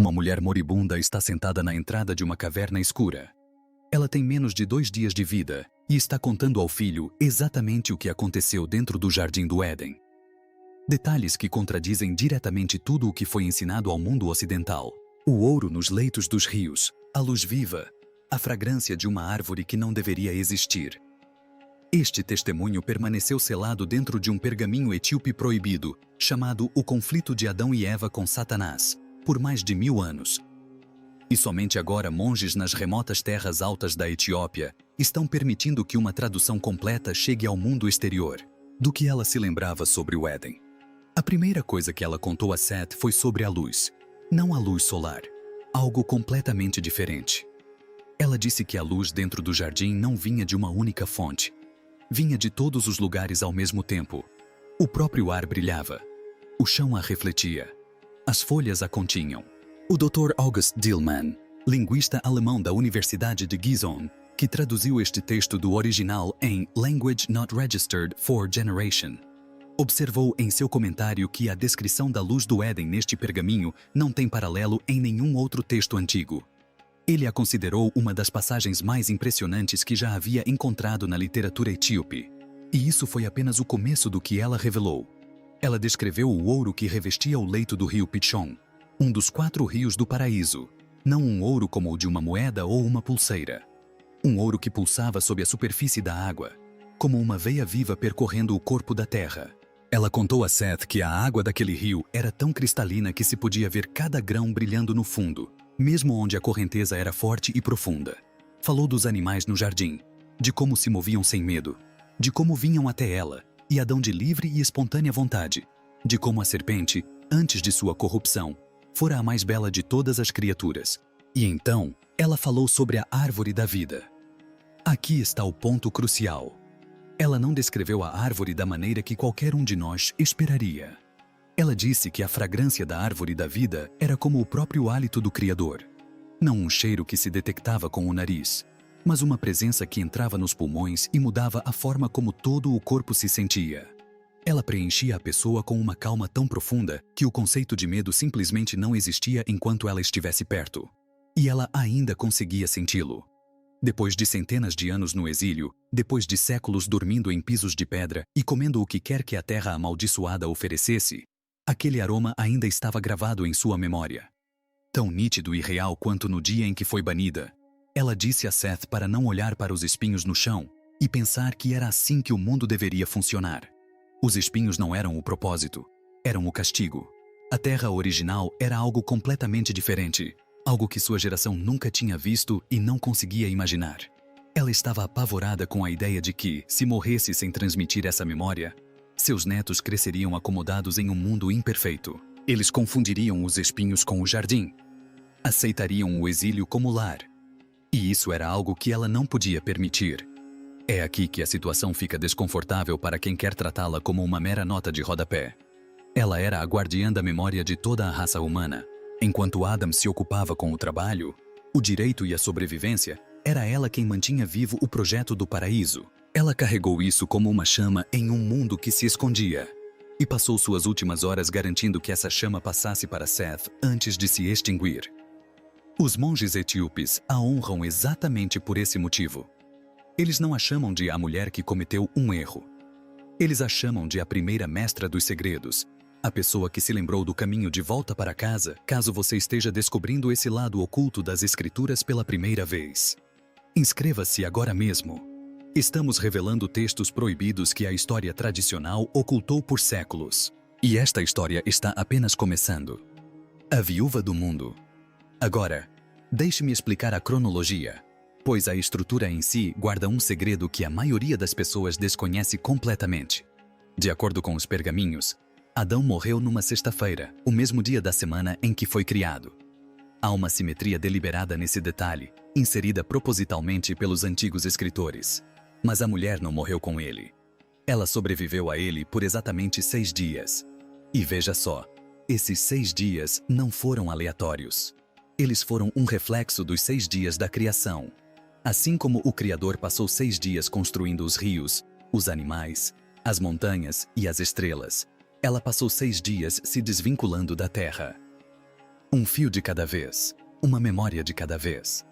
Uma mulher moribunda está sentada na entrada de uma caverna escura. Ela tem menos de 2 dias de vida e está contando ao filho exatamente o que aconteceu dentro do Jardim do Éden. Detalhes que contradizem diretamente tudo o que foi ensinado ao mundo ocidental. O ouro nos leitos dos rios, a luz viva, a fragrância de uma árvore que não deveria existir. Este testemunho permaneceu selado dentro de um pergaminho etíope proibido, chamado O Conflito de Adão e Eva com Satanás, por mais de 1000 anos. E somente agora monges nas remotas terras altas da Etiópia estão permitindo que uma tradução completa chegue ao mundo exterior, do que ela se lembrava sobre o Éden. A primeira coisa que ela contou a Seth foi sobre a luz, não a luz solar, algo completamente diferente. Ela disse que a luz dentro do jardim não vinha de uma única fonte. Vinha de todos os lugares ao mesmo tempo. O próprio ar brilhava. O chão a refletia. As folhas a continham. O Dr. August Dillman, linguista alemão da Universidade de Gizon, que traduziu este texto do original em Language Not Registered for Generation, observou em seu comentário que a descrição da luz do Éden neste pergaminho não tem paralelo em nenhum outro texto antigo. Ele a considerou uma das passagens mais impressionantes que já havia encontrado na literatura etíope. E isso foi apenas o começo do que ela revelou. Ela descreveu o ouro que revestia o leito do rio Pichon, um dos 4 rios do paraíso, não um ouro como o de uma moeda ou uma pulseira. Um ouro que pulsava sob a superfície da água, como uma veia viva percorrendo o corpo da terra. Ela contou a Seth que a água daquele rio era tão cristalina que se podia ver cada grão brilhando no fundo, mesmo onde a correnteza era forte e profunda. Falou dos animais no jardim, de como se moviam sem medo, de como vinham até ela, e Adão de livre e espontânea vontade, de como a serpente, antes de sua corrupção, fora a mais bela de todas as criaturas. E então, ela falou sobre a árvore da vida. Aqui está o ponto crucial. Ela não descreveu a árvore da maneira que qualquer um de nós esperaria. Ela disse que a fragrância da árvore da vida era como o próprio hálito do Criador. Não um cheiro que se detectava com o nariz, mas uma presença que entrava nos pulmões e mudava a forma como todo o corpo se sentia. Ela preenchia a pessoa com uma calma tão profunda que o conceito de medo simplesmente não existia enquanto ela estivesse perto. E ela ainda conseguia senti-lo. Depois de centenas de anos no exílio, depois de séculos dormindo em pisos de pedra e comendo o que quer que a terra amaldiçoada oferecesse, aquele aroma ainda estava gravado em sua memória. Tão nítido e real quanto no dia em que foi banida. Ela disse a Seth para não olhar para os espinhos no chão e pensar que era assim que o mundo deveria funcionar. Os espinhos não eram o propósito, eram o castigo. A terra original era algo completamente diferente, algo que sua geração nunca tinha visto e não conseguia imaginar. Ela estava apavorada com a ideia de que, se morresse sem transmitir essa memória, seus netos cresceriam acomodados em um mundo imperfeito. Eles confundiriam os espinhos com o jardim. Aceitariam o exílio como lar. E isso era algo que ela não podia permitir. É aqui que a situação fica desconfortável para quem quer tratá-la como uma mera nota de rodapé. Ela era a guardiã da memória de toda a raça humana. Enquanto Adam se ocupava com o trabalho, o direito e a sobrevivência, era ela quem mantinha vivo o projeto do paraíso. Ela carregou isso como uma chama em um mundo que se escondia. E passou suas últimas horas garantindo que essa chama passasse para Seth antes de se extinguir. Os monges etíopes a honram exatamente por esse motivo. Eles não a chamam de a mulher que cometeu um erro. Eles a chamam de a primeira mestra dos segredos, a pessoa que se lembrou do caminho de volta para casa, caso você esteja descobrindo esse lado oculto das escrituras pela primeira vez. Inscreva-se agora mesmo. Estamos revelando textos proibidos que a história tradicional ocultou por séculos. E esta história está apenas começando. A viúva do mundo. Agora, deixe-me explicar a cronologia, pois a estrutura em si guarda um segredo que a maioria das pessoas desconhece completamente. De acordo com os pergaminhos, Adão morreu numa sexta-feira, o mesmo dia da semana em que foi criado. Há uma simetria deliberada nesse detalhe, inserida propositalmente pelos antigos escritores. Mas a mulher não morreu com ele. Ela sobreviveu a ele por exatamente 6 dias. E veja só, esses 6 dias não foram aleatórios. Eles foram um reflexo dos 6 dias da criação. Assim como o Criador passou 6 dias construindo os rios, os animais, as montanhas e as estrelas, ela passou 6 dias se desvinculando da terra. Um fio de cada vez, uma memória de cada vez.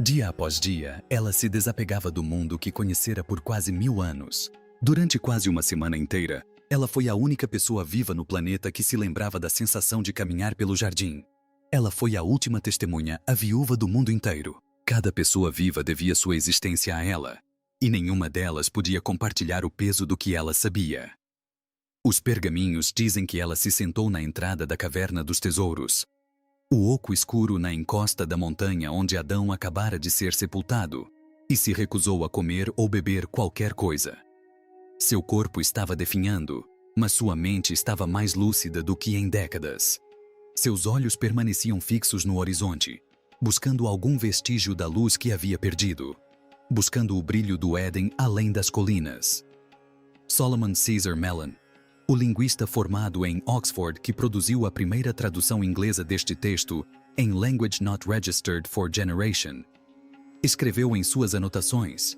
Dia após dia, ela se desapegava do mundo que conhecera por quase 1000 anos. Durante quase uma semana inteira, ela foi a única pessoa viva no planeta que se lembrava da sensação de caminhar pelo jardim. Ela foi a última testemunha, a viúva do mundo inteiro. Cada pessoa viva devia sua existência a ela, e nenhuma delas podia compartilhar o peso do que ela sabia. Os pergaminhos dizem que ela se sentou na entrada da caverna dos tesouros, o oco escuro na encosta da montanha onde Adão acabara de ser sepultado, e se recusou a comer ou beber qualquer coisa. Seu corpo estava definhando, mas sua mente estava mais lúcida do que em décadas. Seus olhos permaneciam fixos no horizonte, buscando algum vestígio da luz que havia perdido, buscando o brilho do Éden além das colinas. Solomon Caesar Mellon, o linguista formado em Oxford que produziu a primeira tradução inglesa deste texto em Language Not Registered for Generation, escreveu em suas anotações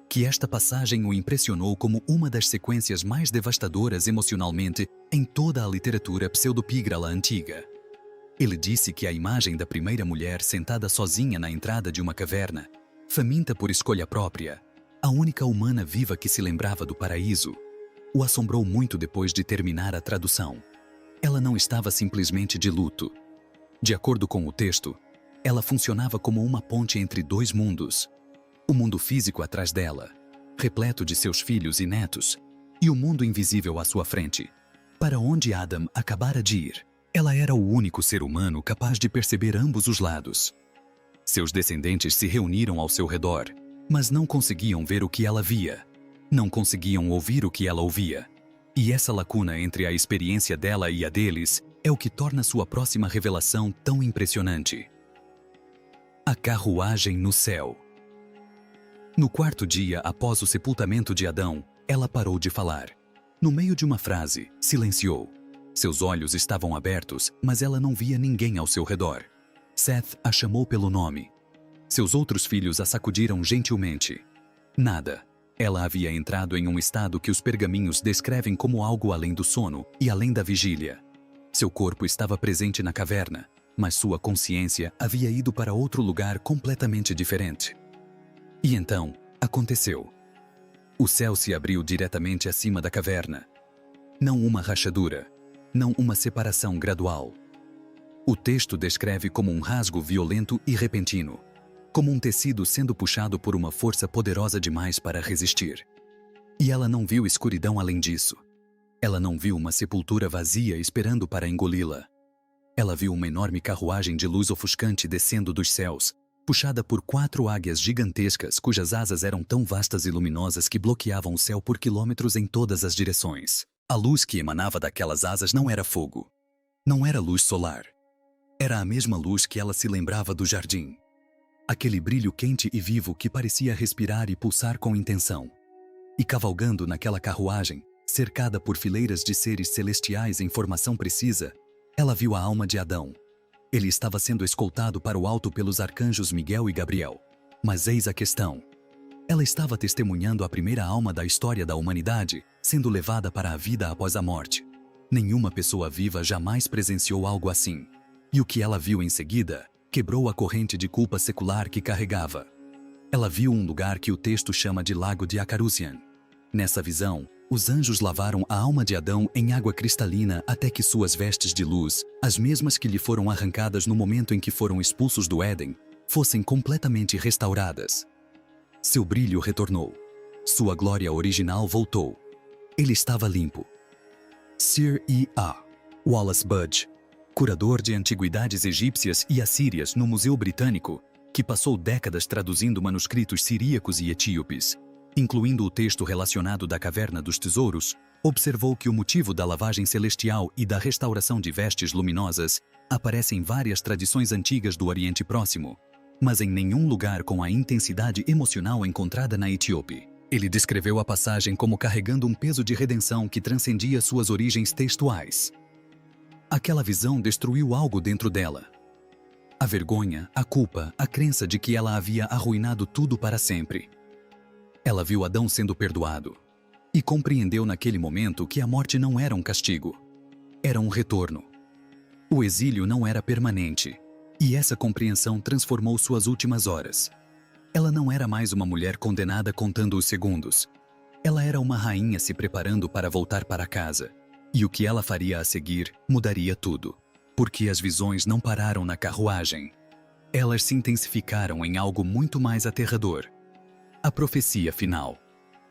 que esta passagem o impressionou como uma das sequências mais devastadoras emocionalmente em toda a literatura pseudopígrala antiga. Ele disse que a imagem da primeira mulher sentada sozinha na entrada de uma caverna, faminta por escolha própria, a única humana viva que se lembrava do paraíso, o assombrou muito depois de terminar a tradução. Ela não estava simplesmente de luto. De acordo com o texto, ela funcionava como uma ponte entre dois mundos. O mundo físico atrás dela, repleto de seus filhos e netos, e o mundo invisível à sua frente, para onde Adam acabara de ir. Ela era o único ser humano capaz de perceber ambos os lados. Seus descendentes se reuniram ao seu redor, mas não conseguiam ver o que ela via. Não conseguiam ouvir o que ela ouvia. E essa lacuna entre a experiência dela e a deles é o que torna sua próxima revelação tão impressionante. A carruagem no céu. No quarto dia após o sepultamento de Adão, ela parou de falar. No meio de uma frase, silenciou. Seus olhos estavam abertos, mas ela não via ninguém ao seu redor. Seth a chamou pelo nome. Seus outros filhos a sacudiram gentilmente. Nada. Ela havia entrado em um estado que os pergaminhos descrevem como algo além do sono e além da vigília. Seu corpo estava presente na caverna, mas sua consciência havia ido para outro lugar completamente diferente. E então, aconteceu. O céu se abriu diretamente acima da caverna. Não uma rachadura, não uma separação gradual. O texto descreve como um rasgo violento e repentino, como um tecido sendo puxado por uma força poderosa demais para resistir. E ela não viu escuridão além disso. Ela não viu uma sepultura vazia esperando para engoli-la. Ela viu uma enorme carruagem de luz ofuscante descendo dos céus, puxada por 4 águias gigantescas cujas asas eram tão vastas e luminosas que bloqueavam o céu por quilômetros em todas as direções. A luz que emanava daquelas asas não era fogo. Não era luz solar. Era a mesma luz que ela se lembrava do jardim. Aquele brilho quente e vivo que parecia respirar e pulsar com intenção. E cavalgando naquela carruagem, cercada por fileiras de seres celestiais em formação precisa, ela viu a alma de Adão. Ele estava sendo escoltado para o alto pelos arcanjos Miguel e Gabriel. Mas eis a questão. Ela estava testemunhando a primeira alma da história da humanidade, sendo levada para a vida após a morte. Nenhuma pessoa viva jamais presenciou algo assim. E o que ela viu em seguida quebrou a corrente de culpa secular que carregava. Ela viu um lugar que o texto chama de Lago de Acarusian. Nessa visão, os anjos lavaram a alma de Adão em água cristalina até que suas vestes de luz, as mesmas que lhe foram arrancadas no momento em que foram expulsos do Éden, fossem completamente restauradas. Seu brilho retornou. Sua glória original voltou. Ele estava limpo. Sir E. A. Wallace Budge, curador de antiguidades egípcias e assírias no Museu Britânico, que passou décadas traduzindo manuscritos siríacos e etíopes, incluindo o texto relacionado da Caverna dos Tesouros, observou que o motivo da lavagem celestial e da restauração de vestes luminosas aparece em várias tradições antigas do Oriente Próximo, mas em nenhum lugar com a intensidade emocional encontrada na Etiópia. Ele descreveu a passagem como carregando um peso de redenção que transcendia suas origens textuais. Aquela visão destruiu algo dentro dela. A vergonha, a culpa, a crença de que ela havia arruinado tudo para sempre. Ela viu Adão sendo perdoado e compreendeu naquele momento que a morte não era um castigo, era um retorno. O exílio não era permanente, e essa compreensão transformou suas últimas horas. Ela não era mais uma mulher condenada contando os segundos. Ela era uma rainha se preparando para voltar para casa. E o que ela faria a seguir mudaria tudo. Porque as visões não pararam na carruagem. Elas se intensificaram em algo muito mais aterrador. A profecia final.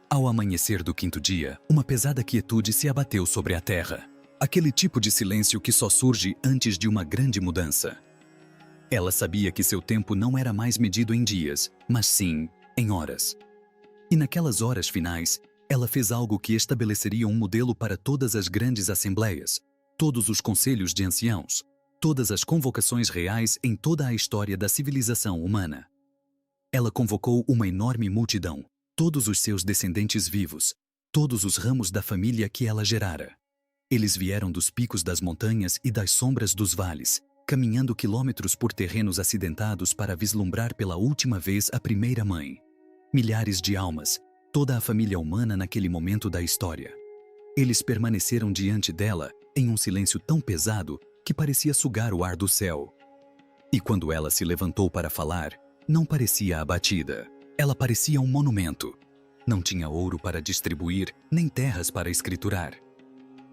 Ao amanhecer do quinto dia, uma pesada quietude se abateu sobre a terra. Aquele tipo de silêncio que só surge antes de uma grande mudança. Ela sabia que seu tempo não era mais medido em dias, mas sim em horas. E naquelas horas finais, ela fez algo que estabeleceria um modelo para todas as grandes assembleias, todos os conselhos de anciãos, todas as convocações reais em toda a história da civilização humana. Ela convocou uma enorme multidão, todos os seus descendentes vivos, todos os ramos da família que ela gerara. Eles vieram dos picos das montanhas e das sombras dos vales, caminhando quilômetros por terrenos acidentados para vislumbrar pela última vez a primeira mãe. Milhares de almas, toda a família humana naquele momento da história. Eles permaneceram diante dela, em um silêncio tão pesado que parecia sugar o ar do céu. E quando ela se levantou para falar, não parecia abatida. Ela parecia um monumento. Não tinha ouro para distribuir, nem terras para escriturar.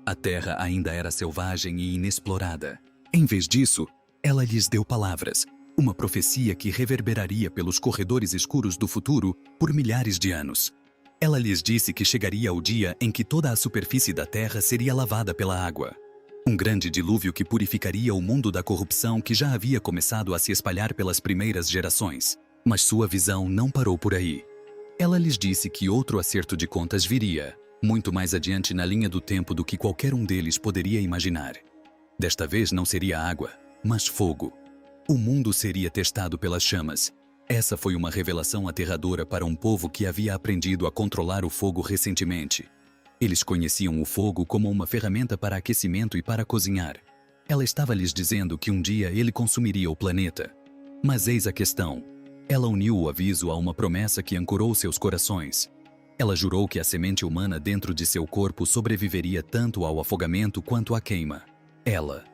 A terra ainda era selvagem e inexplorada. Em vez disso, ela lhes deu palavras, uma profecia que reverberaria pelos corredores escuros do futuro por milhares de anos. Ela lhes disse que chegaria o dia em que toda a superfície da terra seria lavada pela água. Um grande dilúvio que purificaria o mundo da corrupção que já havia começado a se espalhar pelas primeiras gerações. Mas sua visão não parou por aí. Ela lhes disse que outro acerto de contas viria, muito mais adiante na linha do tempo do que qualquer um deles poderia imaginar. Desta vez não seria água, mas fogo. O mundo seria testado pelas chamas. Essa foi uma revelação aterradora para um povo que havia aprendido a controlar o fogo recentemente. Eles conheciam o fogo como uma ferramenta para aquecimento e para cozinhar. Ela estava lhes dizendo que um dia ele consumiria o planeta. Mas eis a questão. Ela uniu o aviso a uma promessa que ancorou seus corações. Ela jurou que a semente humana dentro de seu corpo sobreviveria tanto ao afogamento quanto à queima. Ela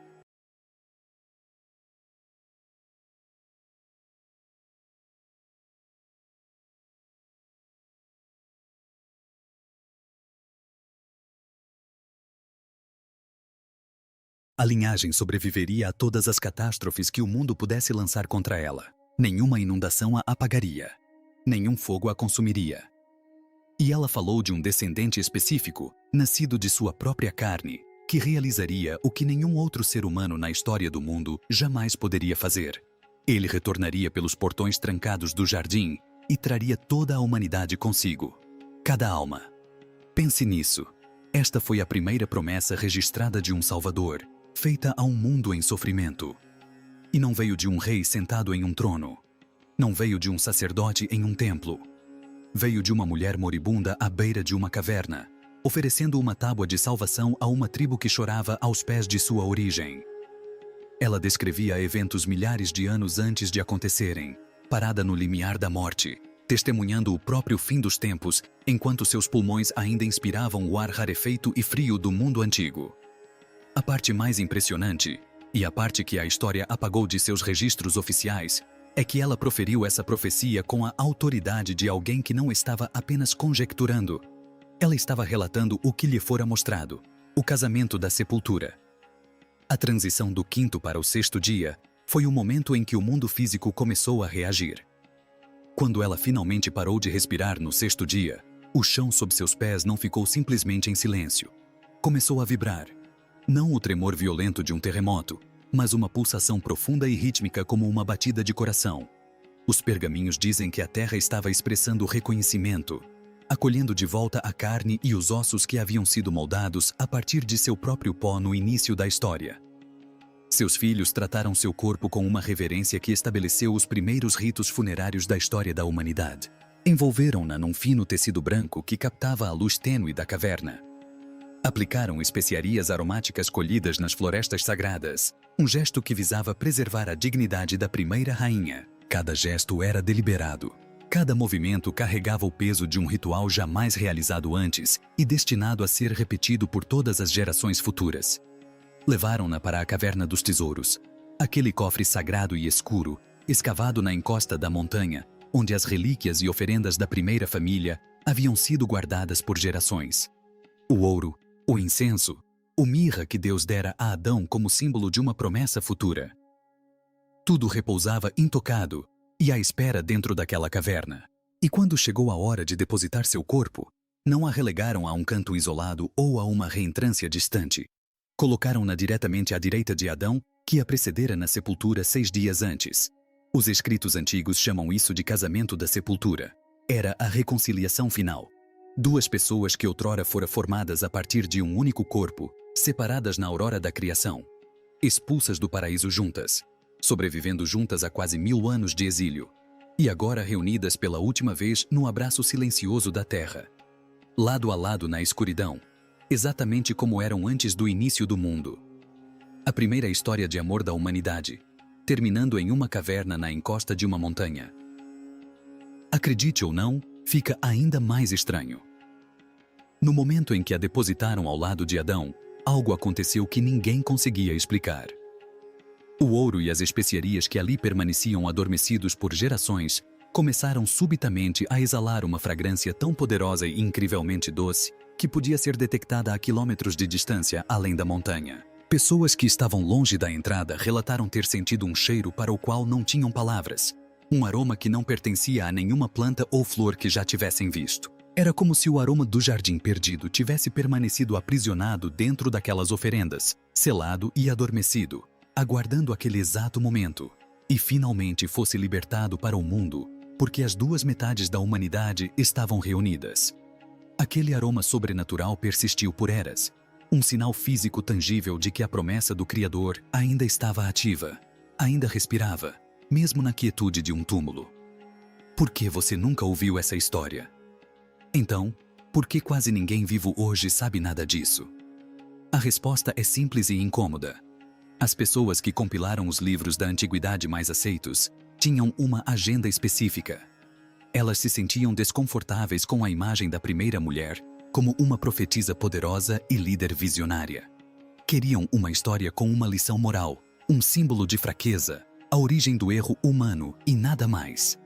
A linhagem sobreviveria a todas as catástrofes que o mundo pudesse lançar contra ela. Nenhuma inundação a apagaria. Nenhum fogo a consumiria. E ela falou de um descendente específico, nascido de sua própria carne, que realizaria o que nenhum outro ser humano na história do mundo jamais poderia fazer. Ele retornaria pelos portões trancados do jardim e traria toda a humanidade consigo. Cada alma. Pense nisso. Esta foi a primeira promessa registrada de um Salvador, feita a um mundo em sofrimento. E não veio de um rei sentado em um trono. Não veio de um sacerdote em um templo. Veio de uma mulher moribunda à beira de uma caverna, oferecendo uma tábua de salvação a uma tribo que chorava aos pés de sua origem. Ela descrevia eventos milhares de anos antes de acontecerem, parada no limiar da morte, testemunhando o próprio fim dos tempos, enquanto seus pulmões ainda inspiravam o ar rarefeito e frio do mundo antigo. A parte mais impressionante, e a parte que a história apagou de seus registros oficiais, é que ela proferiu essa profecia com a autoridade de alguém que não estava apenas conjecturando. Ela estava relatando o que lhe fora mostrado, o casamento da sepultura. A transição do quinto para o sexto dia foi o momento em que o mundo físico começou a reagir. Quando ela finalmente parou de respirar no sexto dia, o chão sob seus pés não ficou simplesmente em silêncio. Começou a vibrar. Não o tremor violento de um terremoto, mas uma pulsação profunda e rítmica como uma batida de coração. Os pergaminhos dizem que a terra estava expressando reconhecimento, acolhendo de volta a carne e os ossos que haviam sido moldados a partir de seu próprio pó no início da história. Seus filhos trataram seu corpo com uma reverência que estabeleceu os primeiros ritos funerários da história da humanidade. Envolveram-na num fino tecido branco que captava a luz tênue da caverna. Aplicaram especiarias aromáticas colhidas nas florestas sagradas, um gesto que visava preservar a dignidade da primeira rainha. Cada gesto era deliberado. Cada movimento carregava o peso de um ritual jamais realizado antes e destinado a ser repetido por todas as gerações futuras. Levaram-na para a caverna dos tesouros, aquele cofre sagrado e escuro, escavado na encosta da montanha, onde as relíquias e oferendas da primeira família haviam sido guardadas por gerações. O ouro, o incenso, o mirra que Deus dera a Adão como símbolo de uma promessa futura. Tudo repousava intocado e à espera dentro daquela caverna. E quando chegou a hora de depositar seu corpo, não a relegaram a um canto isolado ou a uma reentrância distante. Colocaram-na diretamente à direita de Adão, que a precedera na sepultura 6 dias antes. Os escritos antigos chamam isso de casamento da sepultura. Era a reconciliação final. Duas pessoas que outrora fora formadas a partir de um único corpo, separadas na aurora da criação, expulsas do paraíso juntas, sobrevivendo juntas a quase 1000 anos de exílio, e agora reunidas pela última vez no abraço silencioso da terra. Lado a lado na escuridão, exatamente como eram antes do início do mundo. A primeira história de amor da humanidade, terminando em uma caverna na encosta de uma montanha. Acredite ou não, fica ainda mais estranho. No momento em que a depositaram ao lado de Adão, algo aconteceu que ninguém conseguia explicar. O ouro e as especiarias que ali permaneciam adormecidos por gerações começaram subitamente a exalar uma fragrância tão poderosa e incrivelmente doce que podia ser detectada a quilômetros de distância além da montanha. Pessoas que estavam longe da entrada relataram ter sentido um cheiro para o qual não tinham palavras, um aroma que não pertencia a nenhuma planta ou flor que já tivessem visto. Era como se o aroma do jardim perdido tivesse permanecido aprisionado dentro daquelas oferendas, selado e adormecido, aguardando aquele exato momento, e finalmente fosse libertado para o mundo, porque as duas metades da humanidade estavam reunidas. Aquele aroma sobrenatural persistiu por eras, um sinal físico tangível de que a promessa do Criador ainda estava ativa, ainda respirava, mesmo na quietude de um túmulo. Por que você nunca ouviu essa história? Então, por que quase ninguém vivo hoje sabe nada disso? A resposta é simples e incômoda. As pessoas que compilaram os livros da antiguidade mais aceitos tinham uma agenda específica. Elas se sentiam desconfortáveis com a imagem da primeira mulher como uma profetisa poderosa e líder visionária. Queriam uma história com uma lição moral, um símbolo de fraqueza, a origem do erro humano e nada mais.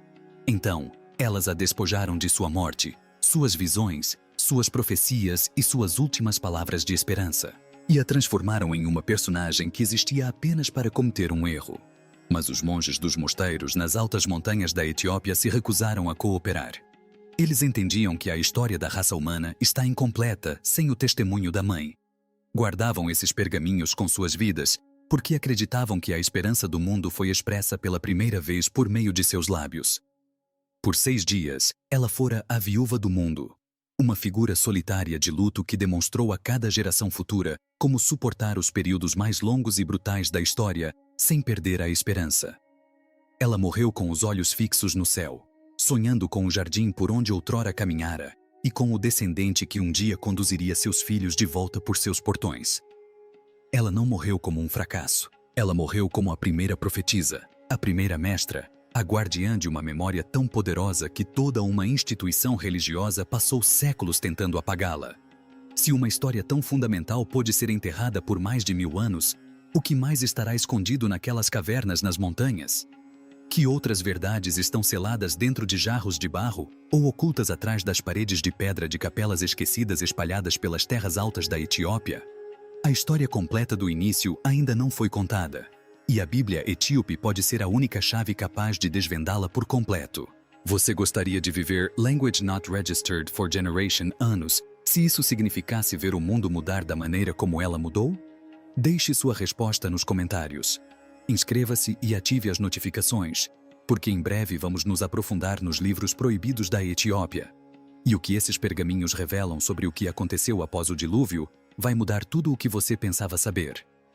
Então, elas a despojaram de sua morte, suas visões, suas profecias e suas últimas palavras de esperança, e a transformaram em uma personagem que existia apenas para cometer um erro. Mas os monges dos mosteiros nas altas montanhas da Etiópia se recusaram a cooperar. Eles entendiam que a história da raça humana está incompleta sem o testemunho da mãe. Guardavam esses pergaminhos com suas vidas porque acreditavam que a esperança do mundo foi expressa pela primeira vez por meio de seus lábios. Por 6 dias, ela fora a viúva do mundo, uma figura solitária de luto que demonstrou a cada geração futura como suportar os períodos mais longos e brutais da história sem perder a esperança. Ela morreu com os olhos fixos no céu, sonhando com o jardim por onde outrora caminhara e com o descendente que um dia conduziria seus filhos de volta por seus portões. Ela não morreu como um fracasso. Ela morreu como a primeira profetisa, a primeira mestra, a guardiã de uma memória tão poderosa que toda uma instituição religiosa passou séculos tentando apagá-la. Se uma história tão fundamental pôde ser enterrada por mais de 1000 anos, o que mais estará escondido naquelas cavernas nas montanhas? Que outras verdades estão seladas dentro de jarros de barro ou ocultas atrás das paredes de pedra de capelas esquecidas espalhadas pelas terras altas da Etiópia? A história completa do início ainda não foi contada, e a Bíblia etíope pode ser a única chave capaz de desvendá-la por completo. Você gostaria de viver Language Not Registered for Generation anos, se isso significasse ver o mundo mudar da maneira como ela mudou? Deixe sua resposta nos comentários. Inscreva-se e ative as notificações, porque em breve vamos nos aprofundar nos livros proibidos da Etiópia. E o que esses pergaminhos revelam sobre o que aconteceu após o dilúvio vai mudar tudo o que você pensava saber.